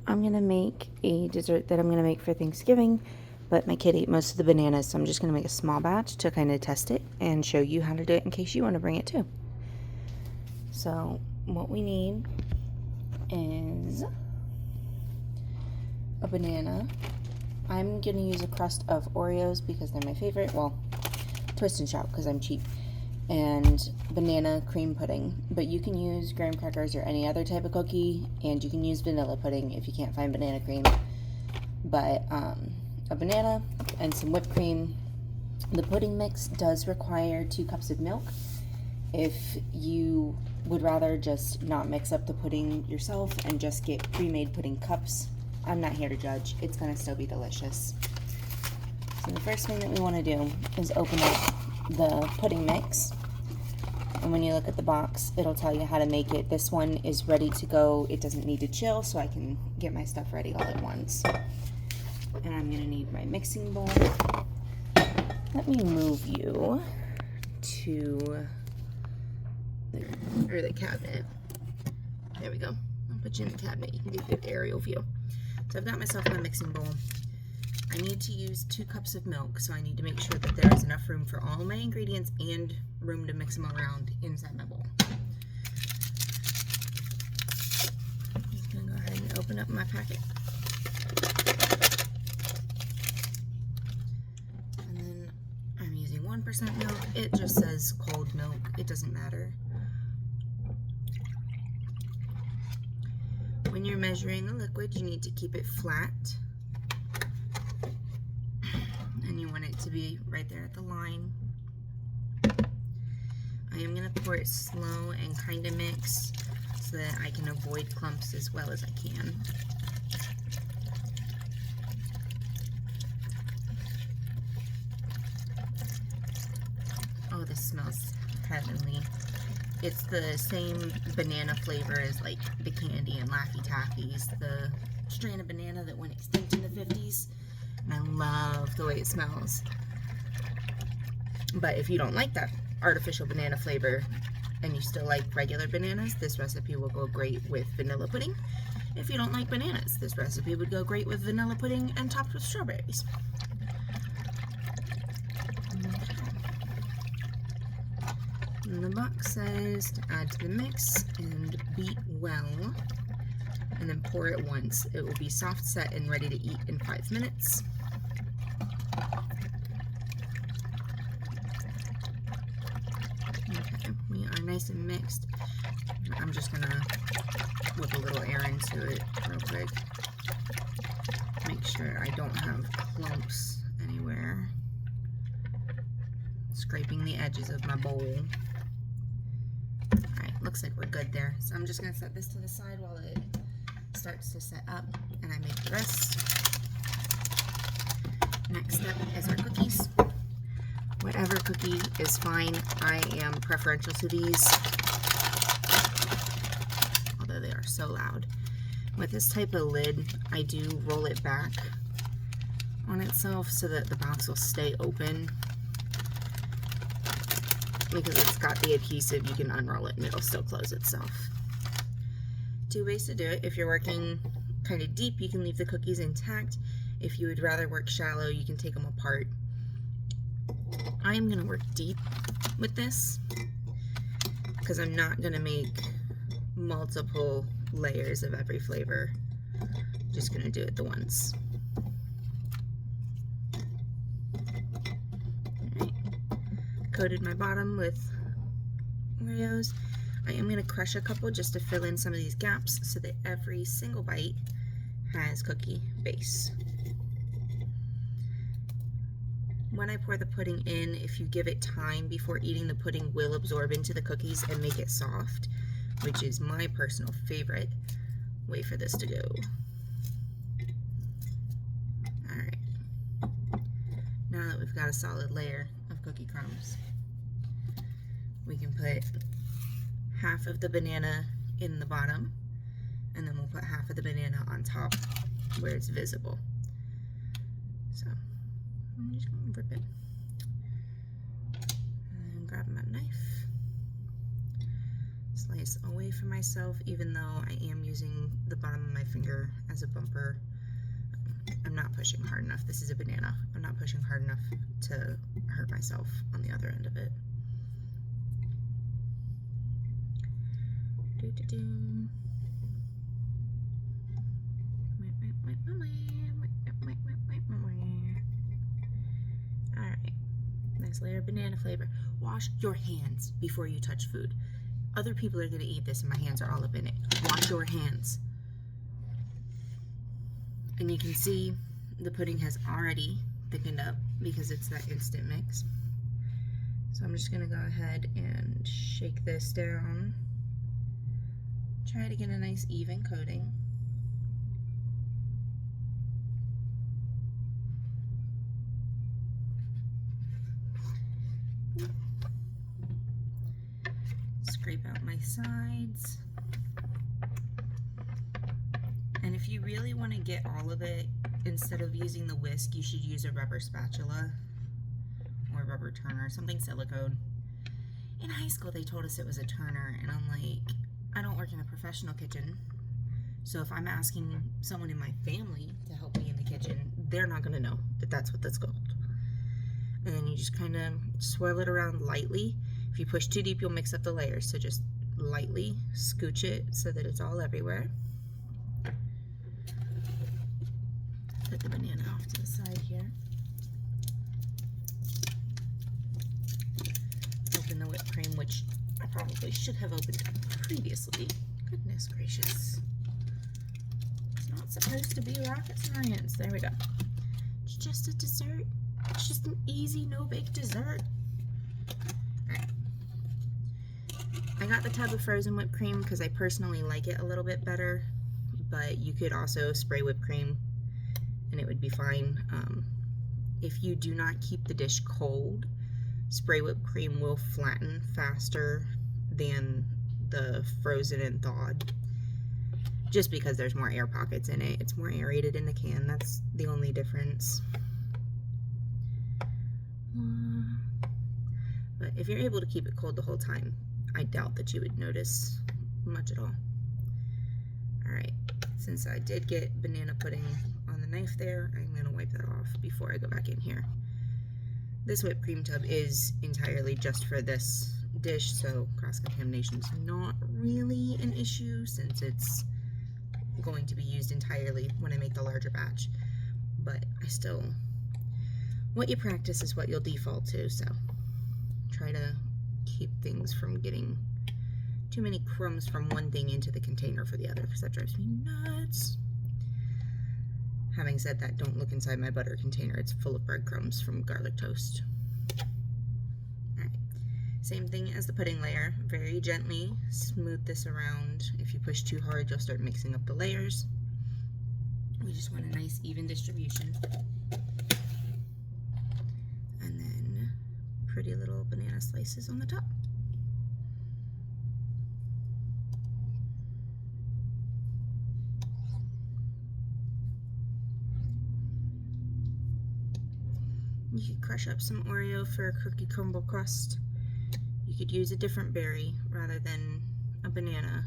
I'm gonna make a dessert that I'm gonna make for Thanksgiving, but my kid ate most of the bananas, so I'm just gonna make a small batch to kind of test it and show you how to do it in case you want to bring it too. So what we need is a banana. I'm gonna use a crust of Oreos because they're my favorite. Well, Twist and Shout because I'm cheap. And banana cream pudding, but you can use graham crackers or any other type of cookie, and you can use vanilla pudding if you can't find banana cream. But a banana and some whipped cream. The pudding mix does require 2 cups of milk. If you would rather just not mix up the pudding yourself and just get pre-made pudding cups, I'm not here to judge. It's going to still be delicious. So the first thing that we want to do is open up the pudding mix, and when you look at the box, it'll tell you how to make it. This one is ready to go. It doesn't need to chill, so I can get my stuff ready all at once. And I'm going to need my mixing bowl. Let me move you to the cabinet. There we go. I'll put you in the cabinet. You can get a good aerial view. So I've got myself my mixing bowl. I need to use 2 cups of milk, so I need to make sure that there is enough room for all my ingredients and room to mix them around inside my bowl. I'm just going to go ahead and open up my packet. And then I'm using 1% milk. It just says cold milk. It doesn't matter. When you're measuring the liquid, you need to keep it flat. And you want it to be right there at the line. I am going to pour it slow and kind of mix so that I can avoid clumps as well as I can. Oh, this smells heavenly. It's the same banana flavor as like the candy and Laffy Taffies, the strain of banana that went extinct in the 50s. And I love the way it smells. But if you don't like that artificial banana flavor and you still like regular bananas, this recipe will go great with vanilla pudding. If you don't like bananas, this recipe would go great with vanilla pudding and topped with strawberries. And the box says to add to the mix and beat well, and then pour it once. It will be soft set and ready to eat in 5 minutes. Okay, we are nice and mixed. I'm just gonna whip a little air into it real quick. Make sure I don't have clumps anywhere. Scraping the edges of my bowl. Alright, looks like we're good there. So I'm just gonna set this to the side while it starts to set up and I make the rest. Next step is our cookies. Whatever cookie is fine. I am preferential to these, although they are so loud. With this type of lid, I do roll it back on itself so that the box will stay open. Because it's got the adhesive, you can unroll it and it'll still close itself. 2 ways to do it. If you're working kind of deep, you can leave the cookies intact. If you would rather work shallow, you can take them apart. I'm going to work deep with this because I'm not going to make multiple layers of every flavor. Just going to do it the once. Alright. Coated my bottom with Oreos. I am going to crush a couple just to fill in some of these gaps so that every single bite has cookie base. When I pour the pudding in, if you give it time before eating, the pudding will absorb into the cookies and make it soft, which is my personal favorite way for this to go. Alright, now that we've got a solid layer of cookie crumbs, we can put half of the banana in the bottom, and then we'll put half of the banana on top where it's visible. So I'm just going to rip it. And grab my knife, slice place away from myself, even though I am using the bottom of my finger as a bumper. I'm not pushing hard enough. This is a banana. I'm not pushing hard enough to hurt myself on the other end of it. Alright, nice layer of banana flavor. Wash your hands before you touch food. Other people are going to eat this and my hands are all up in it. Wash your hands. And you can see the pudding has already thickened up because it's that instant mix. So I'm just going to go ahead and shake this down. Try to get a nice even coating. Scrape out my sides. And if you really want to get all of it, instead of using the whisk, you should use a rubber spatula or a rubber turner, something silicone. In high school, they told us it was a turner, and I'm like, I don't work in a professional kitchen, so if I'm asking someone in my family to help me in the kitchen, they're not going to know that that's what that's called. And then you just kind of swirl it around lightly. If you push too deep, you'll mix up the layers, so just lightly scooch it so that it's all everywhere. Put the banana off to the side here. Open the whipped cream, which I probably should have opened previously. Goodness gracious. It's not supposed to be rocket science. There we go. It's just a dessert. It's just an easy, no-bake dessert. Alright. I got the tub of frozen whipped cream because I personally like it a little bit better, but you could also spray whipped cream and it would be fine. If you do not keep the dish cold, spray whipped cream will flatten faster than the frozen and thawed, just because there's more air pockets in it. It's more aerated in the can. That's the only difference. But if you're able to keep it cold the whole time, I doubt that you would notice much at all. Alright, since I did get banana pudding on the knife there, I'm going to wipe that off before I go back in here. This whipped cream tub is entirely just for this dish, so cross-contamination is not really an issue since it's going to be used entirely when I make the larger batch. But I still, what you practice is what you'll default to, so try to keep things from getting too many crumbs from one thing into the container for the other, because that drives me nuts. Having said that, don't look inside my butter container. It's full of breadcrumbs from garlic toast. Alright, same thing as the pudding layer. Very gently smooth this around. If you push too hard, you'll start mixing up the layers. We just want a nice even distribution. And then pretty little banana slices on the top. You could crush up some Oreo for a cookie crumble crust. You could use a different berry rather than a banana.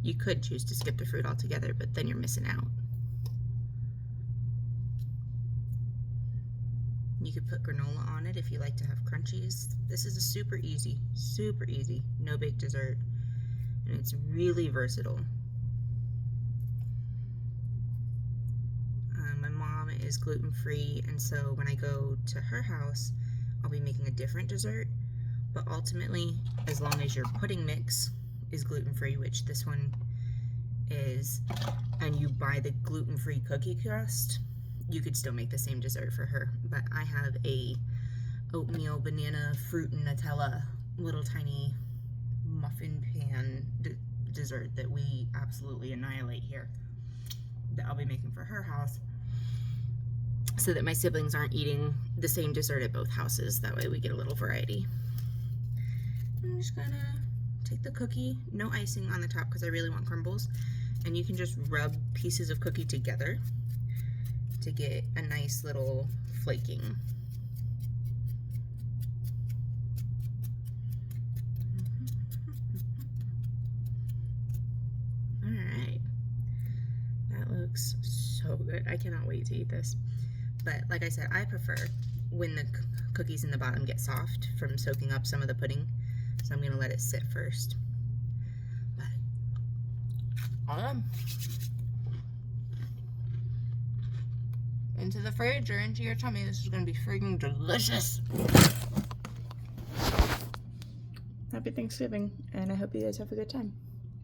You could choose to skip the fruit altogether, but then you're missing out. You could put granola on it if you like to have crunchies. This is a super easy, no-bake dessert, and it's really versatile. My mom is gluten-free, and so when I go to her house, I'll be making a different dessert, but ultimately, as long as your pudding mix is gluten-free, which this one is, and you buy the gluten-free cookie crust, you could still make the same dessert for her. But I have a oatmeal, banana, fruit, and Nutella little tiny muffin pan dessert that we absolutely annihilate here, that I'll be making for her house, so that my siblings aren't eating the same dessert at both houses. That way we get a little variety. I'm just gonna take the cookie, no icing on the top because I really want crumbles, and you can just rub pieces of cookie together to get a nice little flaking. looks so good. I cannot wait to eat this. But like I said, I prefer when the cookies in the bottom get soft from soaking up some of the pudding. So I'm gonna let it sit first. But into the fridge or into your tummy. This is gonna be freaking delicious. Happy Thanksgiving, and I hope you guys have a good time.